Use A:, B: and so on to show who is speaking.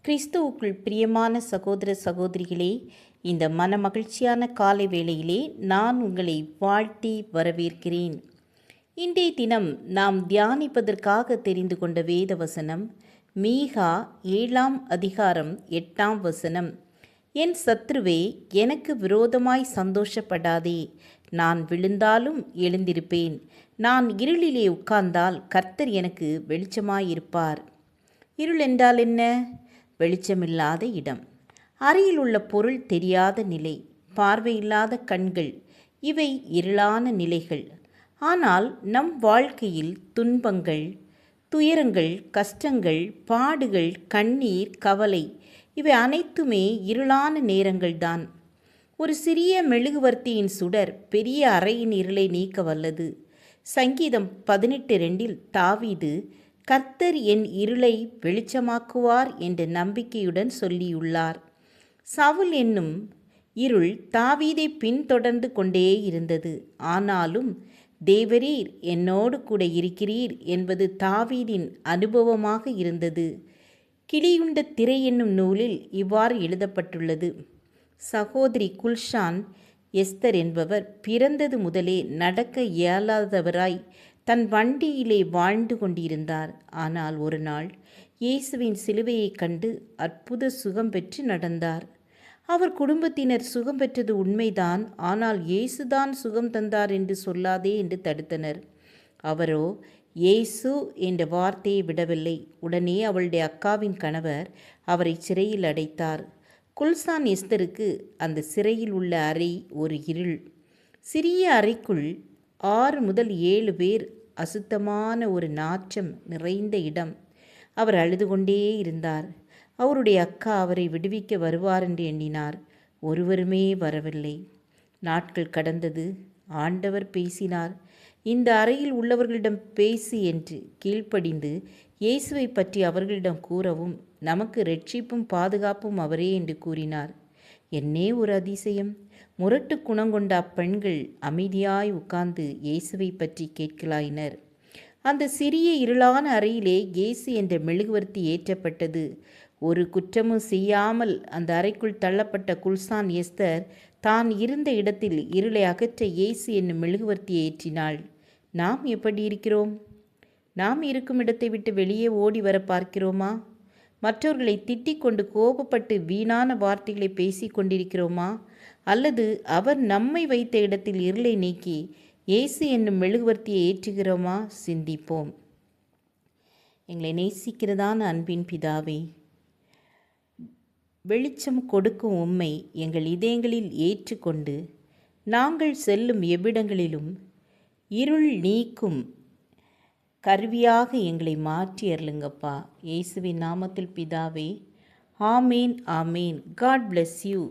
A: கிறிஸ்துவுக்குள் பிரியமான சகோதர சகோதரிகளே, இந்த மனமகிழ்ச்சியான காலை வேளையிலே நான் உங்களை வாழ்த்தி வரவேற்கிறேன். இன்றைய தினம் நாம் தியானிப்பதற்காக தெரிந்து கொண்ட வேத வசனம் மீகா 7ஆம் அதிகாரம் 8ஆம் வசனம். என் சத்ருவே, எனக்கு விரோதமாய் சந்தோஷப்படாதே. நான் விழுந்தாலும் எழுந்திருப்பேன். நான் இருளிலே உட்கார்ந்தால் கர்த்தர் எனக்கு வெளிச்சமாயிருப்பார். இருள் என்றால் என்ன? வெளிச்சமில்லாத இடம், அறையில் உள்ள பொருள் தெரியாத நிலை, பார்வையில்லாத கண்கள், இவை இருளான நிலைகள். ஆனால் நம் வாழ்க்கையில் துன்பங்கள், துயரங்கள், கஷ்டங்கள், பாடுகள், கண்ணீர், கவலை, இவை அனைத்துமே இருளான நேரங்கள்தான். ஒரு சிறிய மெழுகுவர்த்தியின் சுடர் பெரிய அறையின் இருளை நீக்க வல்லது. சங்கீதம் 18:2 தாவீது, கர்த்தர் என் இருளை வெளிச்சமாக்குவார் என்ற நம்பிக்கையுடன் சொல்லியுள்ளார். சவுல் என்னும் இருள் தாவீதை பின்தொடர்ந்து கொண்டே இருந்தது. ஆனாலும் தேவரீர் என்னோடு கூட இருக்கிறீர் என்பது தாவீதின் அனுபவமாக இருந்தது. கிளியுண்ட திரை என்னும் நூலில் இவ்வாறு எழுதப்பட்டுள்ளது. சகோதரி குல்ஷான் எஸ்தர் என்பவர் பிறந்தது முதலே நடக்க இயலாதவராய் தன் வண்டியிலே வாழ்ந்து கொண்டிருந்தார். ஆனால் ஒரு நாள் இயேசுவின் சிலுவையை கண்டு அற்புத சுகம் பெற்று நடந்தார். அவர் குடும்பத்தினர் சுகம் பெற்றது உண்மைதான், ஆனால் இயேசுதான் சுகம் தந்தார் என்று சொல்லாதே என்று தடுத்தனர். அவரோ இயேசு என்ற வார்த்தையை விடவில்லை. உடனே அவளுடைய அக்காவின் கணவர் அவரை சிறையில் அடைத்தார். குல்சான் எஸ்தருக்கு அந்த சிறையில் உள்ள அறை ஒரு இருள். சிறிய அறைக்குள் 6 முதல் 7 பேர், அசுத்தமான ஒரு நாற்றம் நிறைந்த இடம். அவர் அழுது கொண்டே இருந்தார். அவருடைய அக்கா அவரை விடுவிக்க வருவார் என்று எண்ணினார். ஒருவருமே வரவில்லை. நாட்கள் கடந்தது. ஆண்டவர் பேசினார். இந்த அறையில் உள்ளவர்களிடம் பேசு என்று கீழ்ப்படிந்து இயேசுவை பற்றி அவர்களிடம் கூறவும், நமக்கு இரட்சிப்பும் பாதுகாப்பும் அவரே என்று கூறினார். என்னே ஒரு அதிசயம்! முரட்டு குணங்கொண்ட அப்பெண்கள் அமைதியாய் உட்கார்ந்து இயேசுவை பற்றி கேட்கலாயினர். அந்த சிறிய இருளான அறையிலே இயேசு என்ற மெழுகுவர்த்தி ஏற்றப்பட்டது. ஒரு குற்றமும் செய்யாமல் அந்த அறைக்குள் தள்ளப்பட்ட குல்சான் எஸ்தர் தான் இருந்த இடத்தில் இருளை அகற்ற இயேசு என்னும் மெழுகுவர்த்தியை ஏற்றினாள். நாம் எப்படி இருக்கிறோம்? நாம் இருக்கும் இடத்தை விட்டு வெளியே ஓடி வர பார்க்கிறோமா? மற்றவர்களை திட்டிக் கொண்டு கோபப்பட்டு வீணான வார்த்தைகளை பேசி கொண்டிருக்கிறோமா? அல்லது அவர் நம்மை வைத்த இடத்தில் இருளை நீக்கி இயேசு என்னும் மெழுகுவர்த்தியை ஏற்றுகிறோமா? சிந்திப்போம். எங்களை நேசிக்கிறதான அன்பின் பிதாவே, வெளிச்சம் கொடுக்கும் உம்மை எங்கள் இதயங்களில் ஏற்றுக்கொண்டு நாங்கள் செல்லும் எவ்விடங்களிலும் இருள் நீக்கும் கருவியாக எங்களை மாற்றி அருளுங்கப்பா. இயேசுவின் நாமத்தில் பிதாவே, ஆமேன், ஆமேன். God bless you.